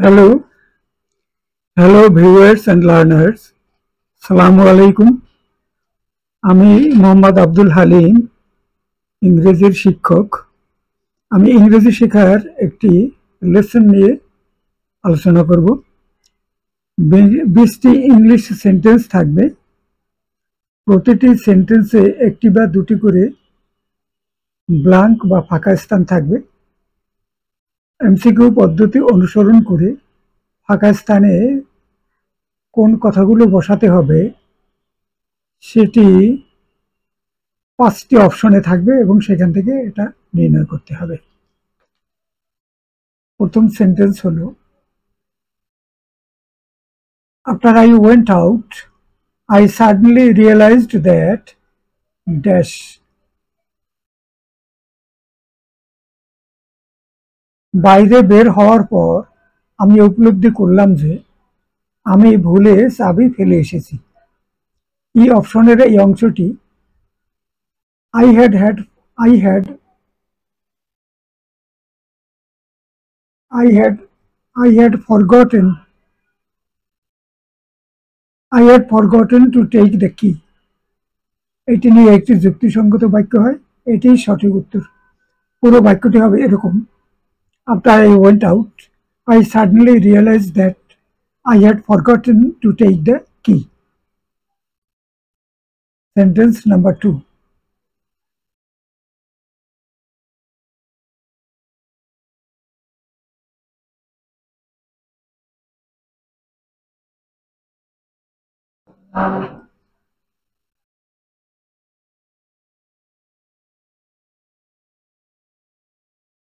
Hello hello viewers and learners, সালামু আলাইকুম। আমি মোহাম্মদ আব্দুল হালিম, ইংরেজির শিক্ষক। আমি ইংরেজি শেখার একটি লেসন নিয়ে আলোচনা করব। 20টি ইংলিশ সেন্টেন্স থাকবে। প্রতিটি সেন্টেন্সে একটি বা দুটি করে ব্ল্যাঙ্ক বা ফাঁকা স্থান থাকবে। এমসিকিউ পদ্ধতি অনুসরণ করে ফাঁকা স্থানে কোন কথাগুলো বসাতে হবে সেটি 5টি অপশনে থাকবে এবং সেখান থেকে এটা নির্ণয় করতে হবে। প্রথম সেন্টেন্স হলো, After I went out, I suddenly realized that dash. বাইরে বের হওয়ার পর আমি উপলব্ধি করলাম যে আমি ভুলে চাবি ফেলে এসেছি। এই অপশনের এই অংশটি I had forgotten to take the key. এটি নিয়ে একটি যুক্তিসঙ্গত বাক্য হয়, এটিই সঠিক উত্তর। পুরো বাক্যটি হবে এরকম: After I went out, I suddenly realized that I had forgotten to take the key. Sentence number 2.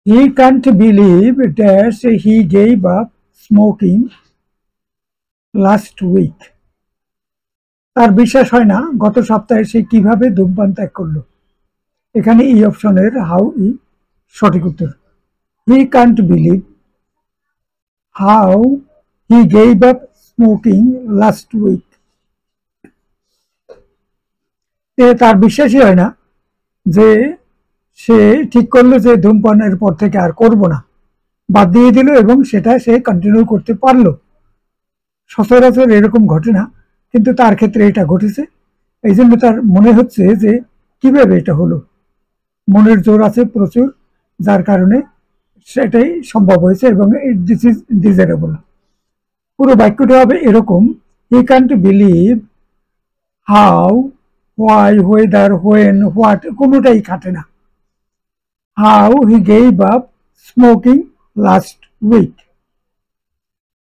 He can't believe that he gave up smoking last week. তার বিশ্বাস হয় না গত সপ্তাহে সে কিভাবে ধূমপান ত্যাগ করলো। এখানে এই অপশনের হাউ ই সঠিক উত্তর। He can't believe how he gave up smoking last week. তার বিশ্বাসই হয় না যে সে ঠিক করলো যে ধূমপানের পর থেকে আর করব না, বাদ দিয়ে দিল এবং সেটা সে কন্টিনিউ করতে পারলো। সচরাচর এরকম ঘটে না, কিন্তু তার ক্ষেত্রে এটা ঘটেছে। এই জন্য তার মনে হচ্ছে যে কিভাবে এটা হলো, মনের জোর আছে প্রচুর, যার কারণে সেটাই সম্ভব হয়েছে এবং দিস ইজ ডিজারেবল। পুরো বাক্যটি হবে এরকম: হি can't believe how, why, whether, when, what কোনোটাই খাটে না। How he gave up smoking last week.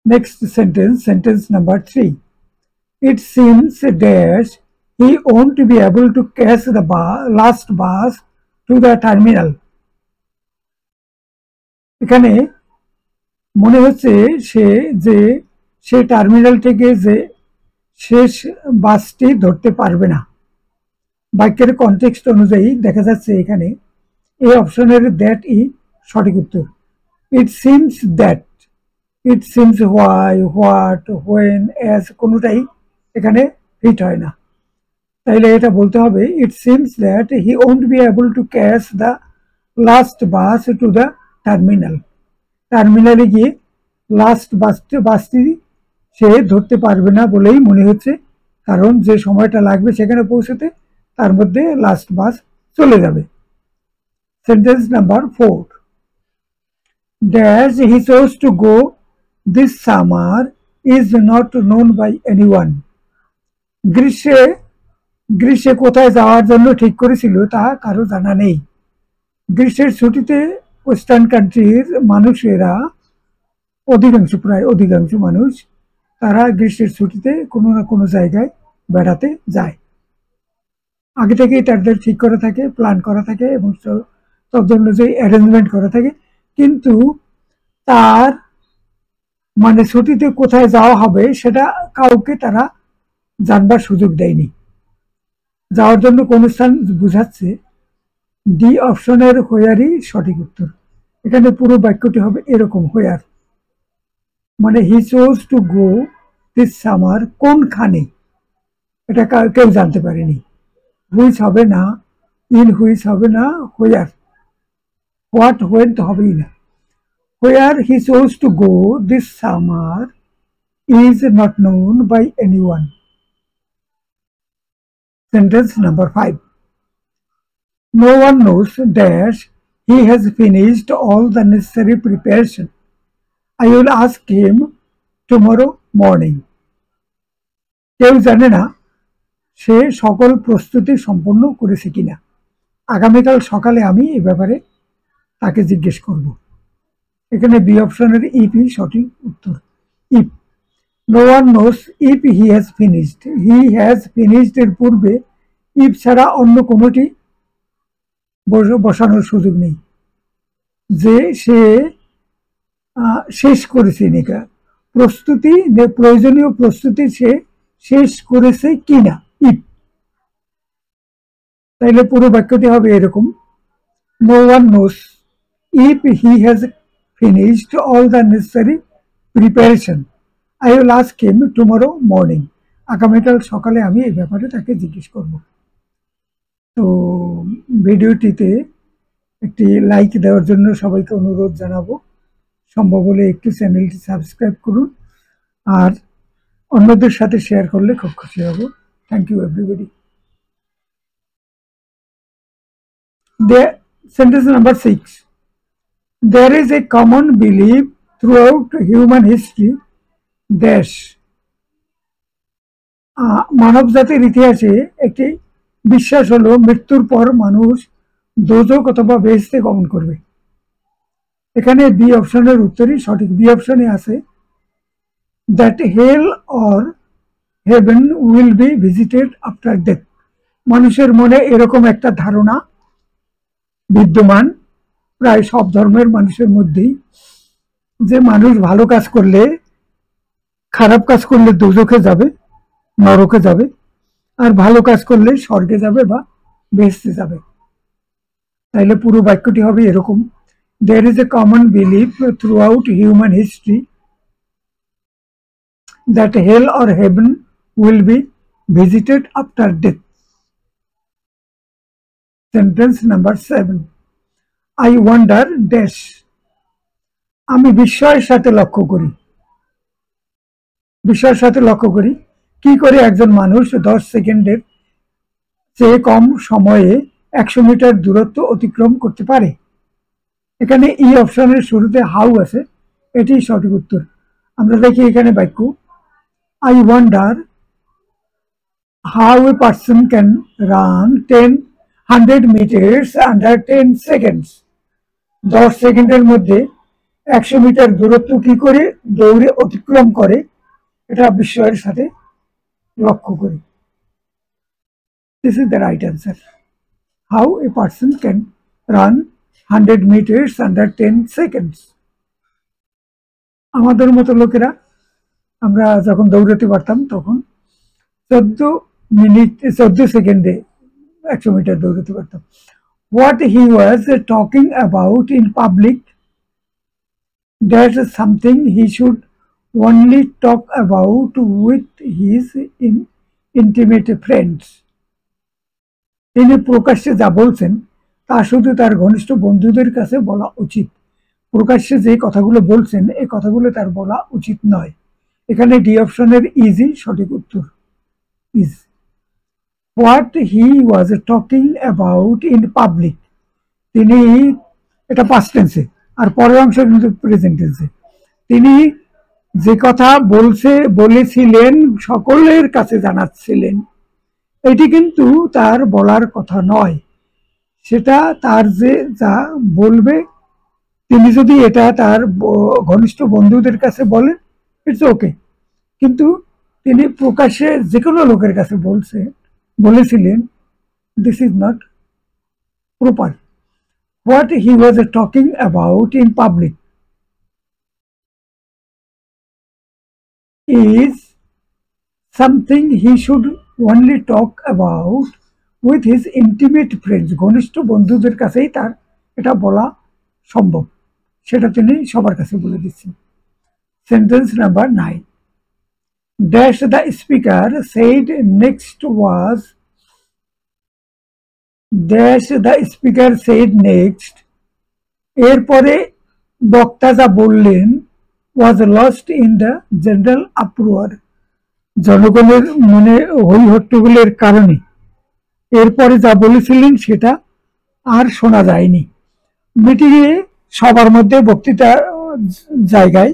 Next sentence, sentence number 3. It seems that he won't be able to catch the last bus to the terminal. এখানে মনে হচ্ছে সে terminal থেকে যে শেষ বাসটি ধরতে পারবে না। বাক্যের কনটেক্সট অনুযায়ী দেখা যাচ্ছে এখানে এই অপশনের দ্যাট ই সঠিক উত্তর। It seems that, it seems why, what, when, as কোনোটাই এখানে ফিট হয় না। তাইলে এটা বলতে হবে it seems that he won't be able to catch the last bus to the terminal. টার্মিনালে গিয়ে লাস্ট বাসটি সে ধরতে পারবে না বলেই মনে হচ্ছে, কারণ যে সময়টা লাগবে সেখানে পৌঁছতে তার মধ্যে লাস্ট বাস চলে যাবে। Sentence number 4. Dash he chose to go this summer is not known by anyone. গ্রীষ্মে কোথায় যাওয়ার জন্য ঠিক করেছিল তা কারো জানা নেই। গ্রীষ্মের ছুটিতে ওয়েস্টার্ন কান্ট্রির মানুষেরা প্রায় অধিকাংশ মানুষ তারা গ্রীষ্মের ছুটিতে কোনো না কোনো জায়গায় বেড়াতে যায়। আগে থেকেই তাদের ঠিক করা থাকে, প্ল্যান করা থাকে এবং সব অনুযায়ী অ্যারেঞ্জমেন্ট করা থাকে, কিন্তু তার মানে ছুটিতে কোথায় যাওয়া হবে সেটা কাউকে তারা জানবার সুযোগ দেয়নি। যাওয়ার জন্য কোন স্থান বুঝাচ্ছে, ডি অপশনের হোয়ারই সঠিক উত্তর। এখানে পুরো বাক্যটি হবে এরকম: হোয়ার মানে হি choose to go this summer, কোনখানে এটা কেউ জানতে পারেনি। হুইচ হবে না, ইন হুইচ হবে না, হোয়ার, হোয়াট, হোয়েন তো হবেই না। where he chose to go this summer is not known by anyone. Sentence number 5. No one knows that he has finished all the necessary preparation. I will ask him tomorrow morning. কেউ জানে না সে সকল প্রস্তুতি সম্পন্ন করেছে কিনা। আগামীকাল সকালে আমি এই ব্যাপারে তাকে জিজ্ঞেস করব। এখানে বি অপশনের ইপি সঠিক উত্তর। If no one knows if he has finished, he has finished এর পূর্বে ইফ ছাড়া অন্য কোনোটি বসানোর সুযোগ নেই। যে সে শেষ করেছে নিকা প্রস্তুতি, প্রয়োজনীয় প্রস্তুতি সে শেষ করেছে কিনা, ইফ। তাইলে পুরো বাক্যটি হবে এরকম, no one knows if he has finished all the necessary preparation, I will ask him tomorrow morning. আগামীকাল সকালে আমি এই ব্যাপারে তাকে জিজ্ঞেস করব। তো ভিডিওটিতে একটি লাইক দেওয়ার জন্য সবাইকে অনুরোধ জানাবো। সম্ভব হলে একটু চ্যানেলটি সাবস্ক্রাইব করুন, আর অন্যদের সাথে শেয়ার করলে খুব খুশি হব। Thank you everybody. Sentence number 6. There is a common belief throughout human history dash. মানব জাতির ইতিহাসে একটি বিশ্বাস হলো মৃত্যুর পর মানুষ দোজখ অথবা বেহেশতে গমন করবে। এখানে বি অপশনের উত্তরই সঠিক। বি অপশনে আছে that hell or heaven will be visited after death. মানুষের মনে এরকম একটা ধারণা বিদ্যমান প্রায় সব ধর্মের মানুষের মধ্যেই, যে মানুষ ভালো কাজ করলে, খারাপ কাজ করলে দোজখে যাবে, নরকে যাবে, আর ভালো কাজ করলে স্বর্গে যাবে বা বেহেশতে যাবে। তাইলে পুরো বাক্যটি হবে এরকম, there is a common belief throughout human history that hell or heaven will be visited after death. Sentence number 7. I wonder dash. আমি বিস্ময়ের সাথে লক্ষ্য করি। বিস্ময়ের সাথে লক্ষ্য করি কি করে একজন মানুষ 10 সেকেন্ডের চেয়ে কম সময়ে 100 মিটার দূরত্ব অতিক্রম করতে পারে। এখানে ই অপশনের শুরুতে হাউ আছে, এটি সঠিক উত্তর। আমরা দেখি এখানে বাক্য, I wonder how a person can run 100 meters under 10 seconds. 10 সেকেন্ডের মধ্যে 100 মিটার দূরত্ব কি করে দৌড়ে অতিক্রম করে, এটা বিস্ময়ের সাথে লক্ষ্য করি। This is the right answer. How a person can run 100 meters under 10 seconds. আমাদের মতো লোকেরা আমরা যখন দৌড়াতে পারতাম তখন 14 সেকেন্ডে 100 মিটার দৌড়াতে পারতাম। What he was talking about in public, that is something he should only talk about with his intimate friends. তিনি প্রকাশ্যে যা বলছেন তা শুধু তার ঘনিষ্ঠ বন্ধুদের কাছে বলা উচিত। প্রকাশ্যে যে কথাগুলো বলছেন এই কথাগুলো তার বলা উচিত নয়। এখানে ডি অপশনের ইজি সঠিক উত্তর, is. What he was talking about in public, তিনি, এটা পাস্ট টেন্সে আর পরের অংশ কিন্তু প্রেজেন্ট টেন্সে, তিনি যে কথা বলেছিলেন সকলের কাছে জানাচ্ছিলেন, এটি কিন্তু তার বলার কথা নয়। সেটা তার যে যা বলবে, তিনি যদি এটা তার ঘনিষ্ঠ বন্ধুদের কাছে বলেন, ইটস ওকে, কিন্তু তিনি প্রকাশ্যে যে কোনো লোকের কাছে বলেছিলেন, this is not proper. What he was talking about in public is something he should only talk about with his intimate friends. ঘনিষ্ঠ বন্ধুদের কাছেই তার এটা বলা সম্ভব, সেটা তিনি সবার কাছে বলে দিচ্ছেন। Sentence number 9. Dash the speaker said next was, dash the speaker said next, এরপরে বক্তা যা বললেন was lost in the general uproar, জনগণের মনে হই হট্টগোলের কারণে এরপরে যা বলেছিলেন সেটা আর শোনা যায়নি। মিটিংয়ে সবার মধ্যে বক্তৃতা জায়গায়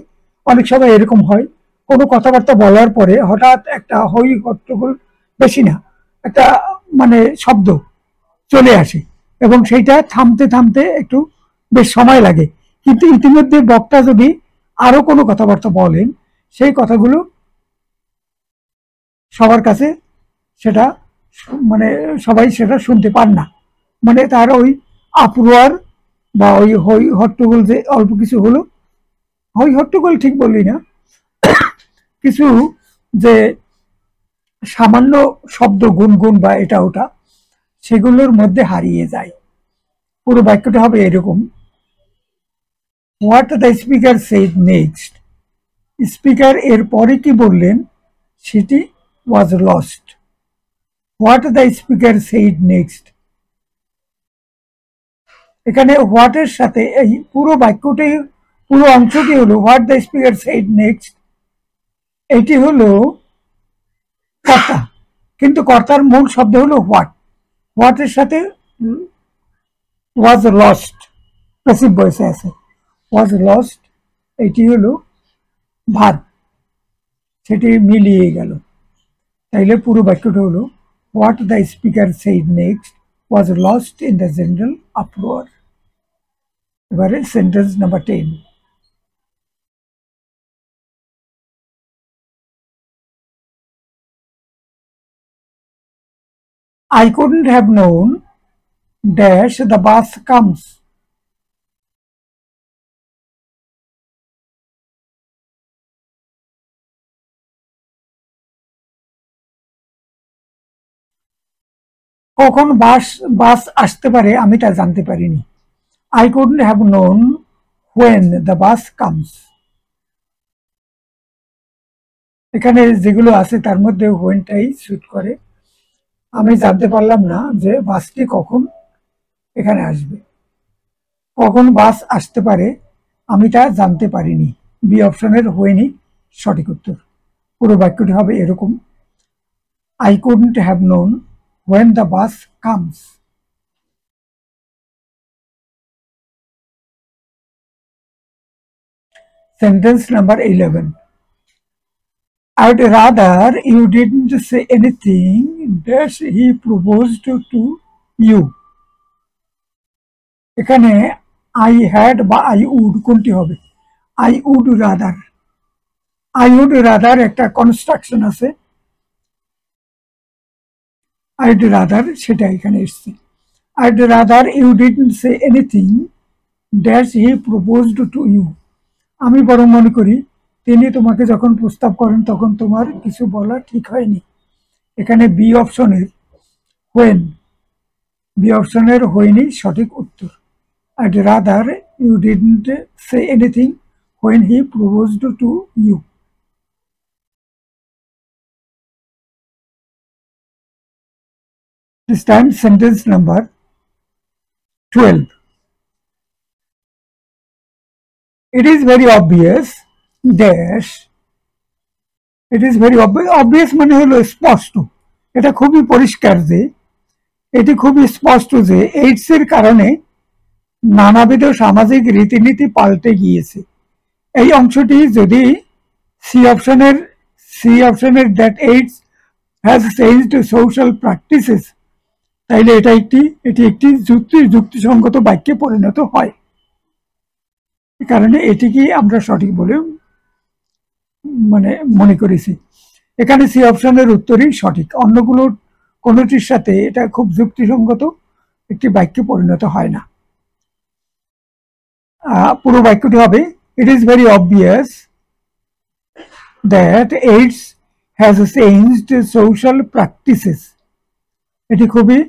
অনেক সময় এরকম হয়, কোনো কথাবার্তা বলার পরে হঠাৎ একটা হই হট্টগোল, বেশি না, একটা মানে শব্দ চলে আসে এবং সেইটা থামতে থামতে একটু বেশ সময় লাগে। কিন্তু ইতিমধ্যে বক্তা যদি আরো কোনো কথাবার্তা বলেন, সেই কথাগুলো সবার কাছে সেটা মানে সবাই সেটা শুনতে পান না। মানে তার ওই আপ্রোয়ার বা ওই হই হট্টগোল যে অল্প কিছু হলো, হই হট্টগোল ঠিক বললি না, কিছু যে সামান্য শব্দ গুনগুন বা এটা ওটা, সেগুলোর মধ্যে হারিয়ে যায়। পুরো বাক্যটা হবে এরকম: what the speaker said next, speaker এর পরে কি বললেন সেটি was lost. What the speaker said next, এখানে হোয়াট এর সাথে এই পুরো বাক্যটাই, পুরো অংশটি হলো what the speaker said next, এটি হলো কর্তা, কিন্তু কর্তার মূল শব্দ হলো হোয়াট। হোয়াট এর সাথে ওয়াজ লস্ট প্যাসিভ ভয়েসে আছে, ওয়াজ লস্ট এটি হলো ভার্ব, সেটি মিলিয়ে গেল। তাইলে পুরো বাক্যটা হলো what the speaker said next was lost in the general uproar. এবারে sentence number 10। I couldn't have known dash the bus comes. কখন বাস বাস আসতে পারে আমি তা জানতে পারিনি। I couldn't have known when the bus comes. এখানে যেগুলো আছে তার মধ্যে whenটাই সুট করে। আমি জানতে পারলাম না যে বাসটি কখন এখানে আসবে। কখন বাস আসতে পারে আমি তা জানতে পারিনি, বি অপশনের হয়নি সঠিক উত্তর। পুরো বাক্যটি হবে এরকম: I couldn't have known when the bus comes. Sentence number 11. I'd rather you didn't say anything that he proposed to you. এখানে I had বা I would কোনটি হবে? I would rather, I would rather একটা construction আছে, I'd rather সেটা এখানে এসছে। I'd rather you didn't say anything that he proposed to you. আমি বরং মনে করি তিনি তোমাকে যখন প্রস্তাব করেন তখন তোমার কিছু বলা ঠিক হয়নি। এখানে বি অপশনের when, বি অপশনের হয়নি সঠিক উত্তর। I'd rather you didn't say anything when he proposed to you. This time sentence number 12. It is very obvious dash, it is very obvious মানে হলো স্পষ্ট, এটা খুবই পরিষ্কার যে, এটি খুবই স্পষ্ট যে এইডস এর কারণে নানাবিধ সামাজিক রীতিনীতি পাল্টে গিয়েছে। এই অংশটি যদি সি অপশনের that AIDS has changed social practices, তাইলে এটি একটি যুক্তিসঙ্গত বাক্যে পরিণত হয়। এ কারণে এটিকেই আমরা সঠিক বলে মানে মনে করেছি। এখানে সি অপশনের উত্তরই সঠিক, অন্যগুলোর কোনোটির সাথে এটা খুব যুক্তিসঙ্গত একটি বাক্যে পরিণত হয় না। পুরো বাক্যটি হবে it is very obvious that AIDS has changed social practices, এটি খুবই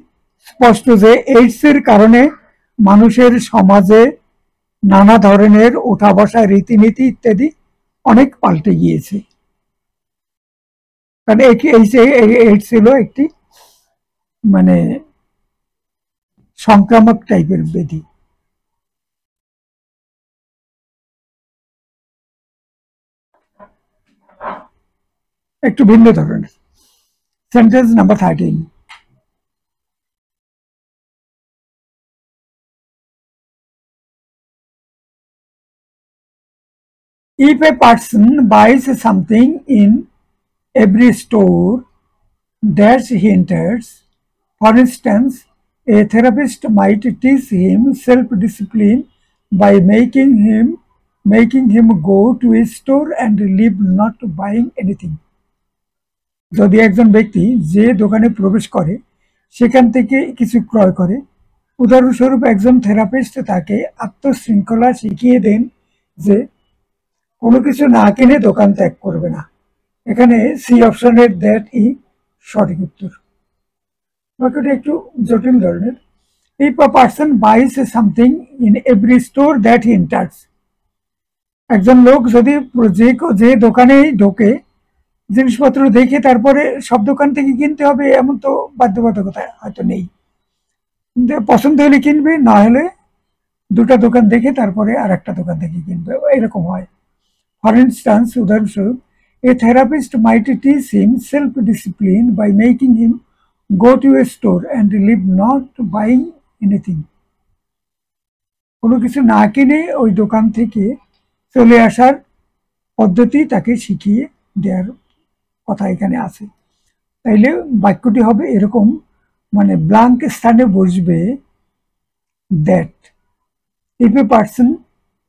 স্পষ্ট যে এইডস এর কারণে মানুষের সমাজে নানা ধরনের ওঠা বসা রীতিনীতি ইত্যাদি অনেক পাল্টে গিয়েছে। কারণ এইডস ছিল একটি মানে সংক্রামক টাইপের ব্যাধি। একটু ভিন্ন ধরনের। Sentence number 13, if a person buys something in every store that he enters, for instance, a therapist might teach him self-discipline by making him go to a store and leave not buying anything. যদি একজন ব্যক্তি যে দোকানে প্রবেশ করে সেখান থেকে কিছু ক্রয় করে, উদাহরণস্বরূপ একজন থেরাপিস্ট তাকে আত্মশৃঙ্খলা শিখিয়ে দেন যে কোনো কিছু না কিনে দোকান ত্যাগ করবে না। এখানে সি অপশনের দ্যাট ই সঠিক উত্তর। বাক্যটা একটু জটিল ধরনের। If a person buys something in every store that he enters, একজন লোক যদি যে দোকানেই ঢোকে জিনিসপত্র দেখে তারপরে সব দোকান থেকে কিনতে হবে এমন তো বাধ্যবাধকতা হয়তো নেই, পছন্দ হলে কিনবে, না হলে দুটা দোকান দেখে তারপরে আর একটা দোকান থেকে কিনবে, এরকম হয়। ফর ইনস্টান্স, উদাহরণস্বরূপ, a therapist might teach him self-discipline by making him go to a store and leave not buying anything. কোনো কিছু না কিনে ওই দোকান থেকে চলে আসার পদ্ধতি তাকে শিখিয়ে দেওয়ার কথা এখানে আছে। তাইলে বাক্যটি হবে এরকম, মানে ব্ল্যাঙ্ক স্থানে বসবে that. If a person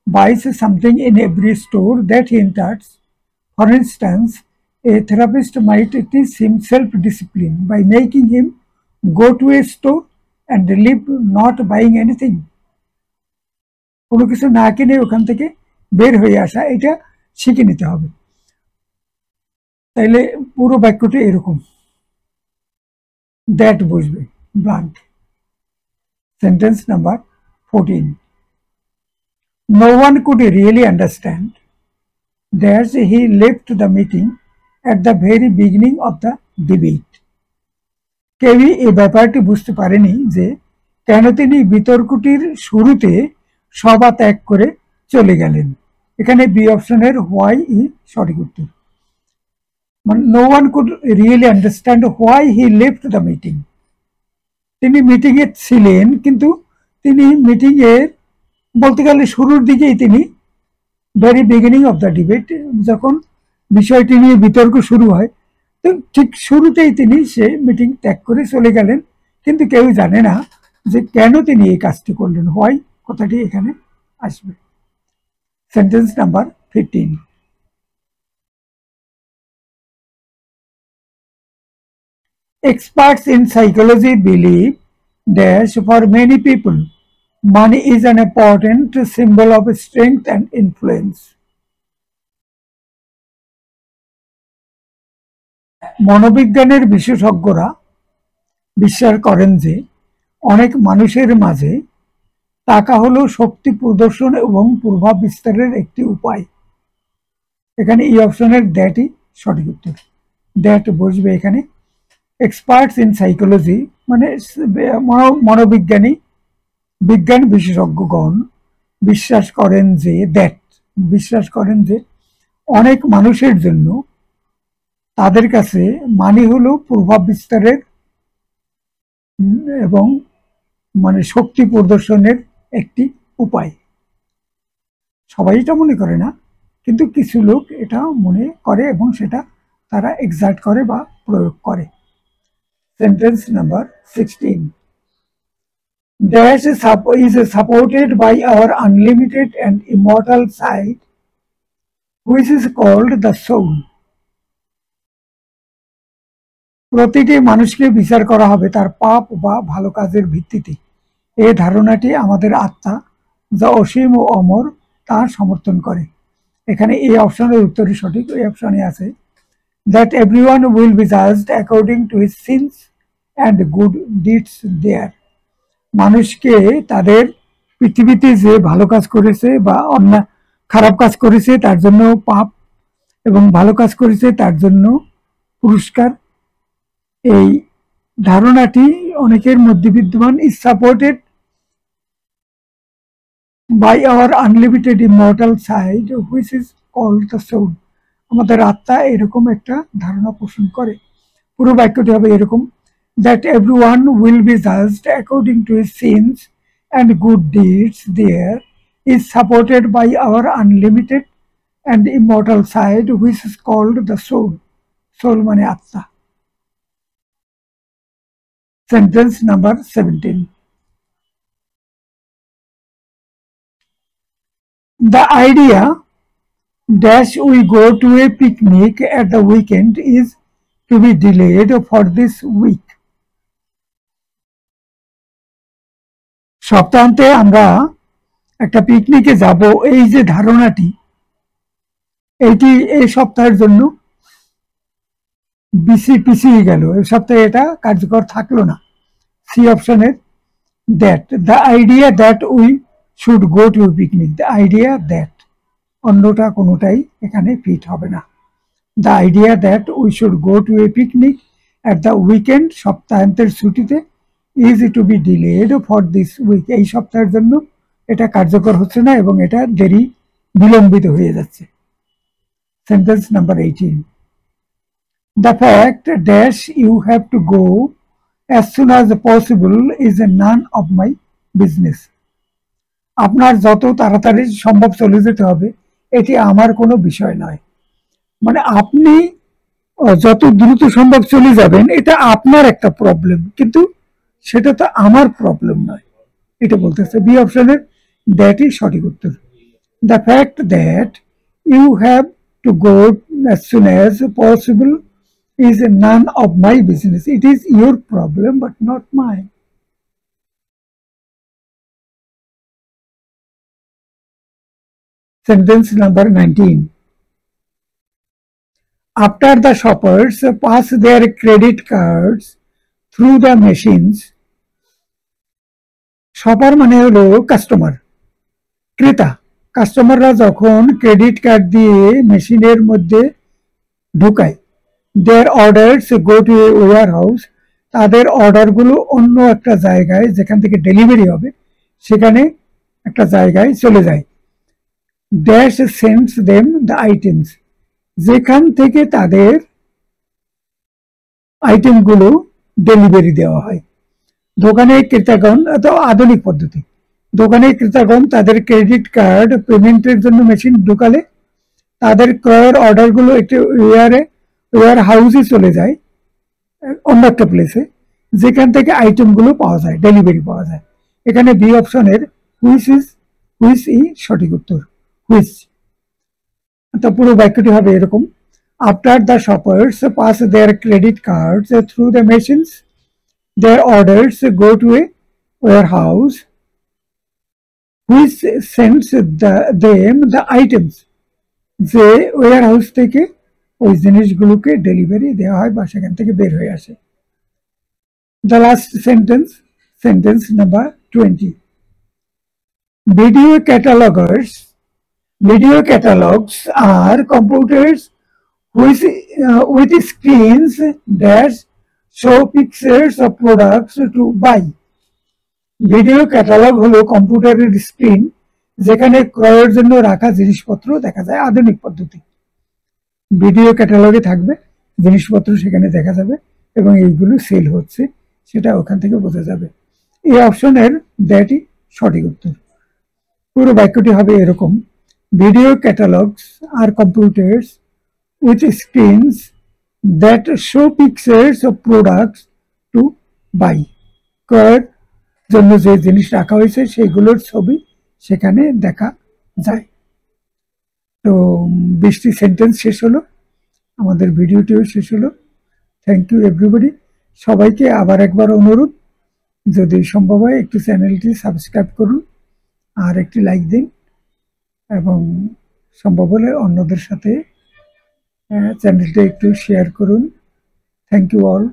buys something in every store that he enters, for instance, a therapist might teach him self-discipline by making him go to a store and leave not buying anything. কোনো কিছু না কিনে ওখান থেকে বের হয়ে আসা, এটা শিখে নিতে হবে। তাইলে পুরো বাক্যটি এরকম, দ্যাট বসবে blank. Sentence number 14, no one could really understand that he left the meeting at the very beginning of the debate. কেউই এই ব্যাপারটি বুঝতে পারেনি যে কেন তিনি বিতর্কটির শুরুতে সভা ত্যাগ করে চলে গেলেন। এখানে বি অপশনের হোয়াই ই সঠিক উত্তর। মানে no one could really understand why he left the meeting. তিনি মিটিংয়ে ছিলেন কিন্তু তিনি মিটিংয়ের বলতে গেলে শুরুর দিকেই তিনি very beginning of the debate, যখন বিষয়টি নিয়ে বিতর্ক শুরু হয় তো ঠিক শুরুতেই তিনি সে মিটিং ত্যাগ করে চলে গেলেন, কিন্তু কেউ জানে না যে কেন তিনি এই কাজটি করলেন। হোয়াই কথাটি এখানে আসবে। Sentence number 15, experts in psychology believe that for many people money is an important symbol of strength and influence. মনোবিজ্ঞানের বিশেষজ্ঞরা বিশ্বাস করেন যে অনেক মানুষের মাঝে টাকা হলো শক্তি প্রদর্শন এবং প্রভাব বিস্তারের একটি উপায়। এখানে এই অপশনের দ্যাটই সঠিক উত্তর। দ্যাট বসবে এখানে। এক্সপার্টস ইন সাইকোলজি মানে মনোবিজ্ঞানী, বিজ্ঞান বিশেষজ্ঞগণ বিশ্বাস করেন যে অনেক মানুষের জন্য তাদের কাছে মানি হলো প্রভাব বিস্তারের এবং মানে শক্তি প্রদর্শনের একটি উপায়। সবাই এটা মনে করে না, কিন্তু কিছু লোক এটা মনে করে এবং সেটা তারা এক্সার্ট করে বা প্রয়োগ করে। Sentence number 16, dash is supported by our unlimited and immortal side, which is called the soul. প্রতিটি মানুষকে বিচার করা হবে তার পাপ বা ভালো কাজের ভিত্তিতে। এই ধারণাটি আমাদের আত্মা, যা অসীম ও অমর, তা সমর্থন করে। এখানে এই অপশনের উত্তরই সঠিক। এই অপশনে আছে that everyone will be judged according to his sins and good deeds there. মানুষকে তাদের পৃথিবীতে যে ভালো কাজ করেছে বা অন্য খারাপ কাজ করেছে তার জন্য পাপ এবং ভালো কাজ করেছে তার জন্য পুরস্কার, এই ধারণাটি অনেকের মধ্যে বিদ্যমান। is supported by our unlimited immortal side, which is called the soul. আমাদের আত্মা এরকম একটা ধারণা পোষণ করে। পুরো বাক্যটি হবে এরকম, that everyone will be judged according to his sins and good deeds there is supported by our unlimited and immortal side which is called the soul. Soul মানে আত্মা। Sentence number 17. The idea dash we go to a picnic at the weekend is to be delayed for this week. সপ্তাহান্তে আমরা একটা পিকনিকে যাব, এই যে ধারণাটি, এইটি এই সপ্তাহের জন্য পিছিয়ে গেল, এই সপ্তাহে এটা কার্যকর থাকলো না। সি অপশনের that, the idea that we should go to picnic, the idea that, অন্যটা কোনোটাই এখানে ফিট হবে না। The idea that we should go to a picnic at the weekend, সপ্তাহান্তের ছুটিতে, is to be delayed for this week, এই সপ্তাহের জন্য এটা কার্যকর হচ্ছে না এবং এটা বিলম্বিত হয়ে যাচ্ছে। Sentence number 18. The fact dash you have to go as soon as possible is none of my business. আপনার যত তাড়াতাড়ি সম্ভব চলে যেতে হবে এটি আমার কোনো বিষয় নয়। মানে আপনি যত দ্রুত সম্ভব চলে যাবেন এটা আপনার একটা প্রবলেম, কিন্তু সেটা তো আমার প্রবলেম নয়, এটা বলতেছে। বি অপশনের দ্যাটই সঠিক উত্তর। The fact that you have to go as soon as possible is none of my business. It is your problem but not mine. Sentence number 19. After the shoppers pass their credit cards through the machines, shopper মানে হলো customer, ক্রেতা। কাস্টমাররা যখন credit card দিয়ে মেশিনের মধ্যে ঢুকায়, their orders go to a warehouse, তাদের অর্ডারগুলো অন্য একটা জায়গায়, যেখান থেকে ডেলিভারি হবে সেখানে একটা জায়গায় চলে যায়। Dash sends them the items, যেখান থেকে তাদের আইটেমগুলো ডেলিভারি দেওয়া হয়। দোকানে ক্রেতাগণ, এত আধুনিক পদ্ধতি, দোকানে ক্রেতাগণ তাদের ক্রেডিট কার্ড পেমেন্টের জন্য মেশিন ঢুকালে তাদের ক্রয়ের অর্ডারগুলো একটি ওয়্যার হাউসে চলে যায়, অন্য একটা প্লেসে, যেখান থেকে আইটেমগুলো পাওয়া যায়, ডেলিভারি পাওয়া যায়। এখানে বি অপশনের হুইচ ই সঠিক উত্তর, হুইচ। তো পুরো বাক্যটি হবে এরকম, after the shoppers pass there credit cards through the machines, their orders go to a warehouse which sends them the items, যে ওয়্যারহাউস থেকে ওই জিনিসগুলোকে ডেলিভারি দেওয়া হয় বা সেখান থেকে বের হয়ে আসে। The last sentence, sentence number 20. Video catalogs are computers with screens that show pictures of products to buy. Video catalogue হলো কম্পিউটারের স্ক্রিন যেখানে ক্রয়ের জন্য রাখা জিনিসপত্র দেখা যায়, আধুনিক পদ্ধতি। ভিডিও ক্যাটালগে থাকবে জিনিসপত্র, সেখানে দেখা যাবে এবং এইগুলো সেল হচ্ছে সেটা ওখান থেকে বোঝা যাবে। এই অপশনের দ্যাটই সঠিক উত্তর। পুরো বাক্যটি হবে এরকম, ভিডিও ক্যাটালগস আর computers with screens that show pictures of products to buy, ক্রয়ের জন্য যে জিনিস রাখা হয়েছে সেগুলোর ছবি সেখানে দেখা যায়। তো 20টি সেন্টেন্স শেষ হলো, আমাদের ভিডিওটিও শেষ হলো। Thank you everybody. সবাইকে আবার একবার অনুরোধ, যদি সম্ভব হয় একটু চ্যানেলটি সাবস্ক্রাইব করুন আর একটি লাইক দিন এবং সম্ভব হলে অন্যদের সাথে চ্যানেলটা একটু শেয়ার করুন। Thank you all.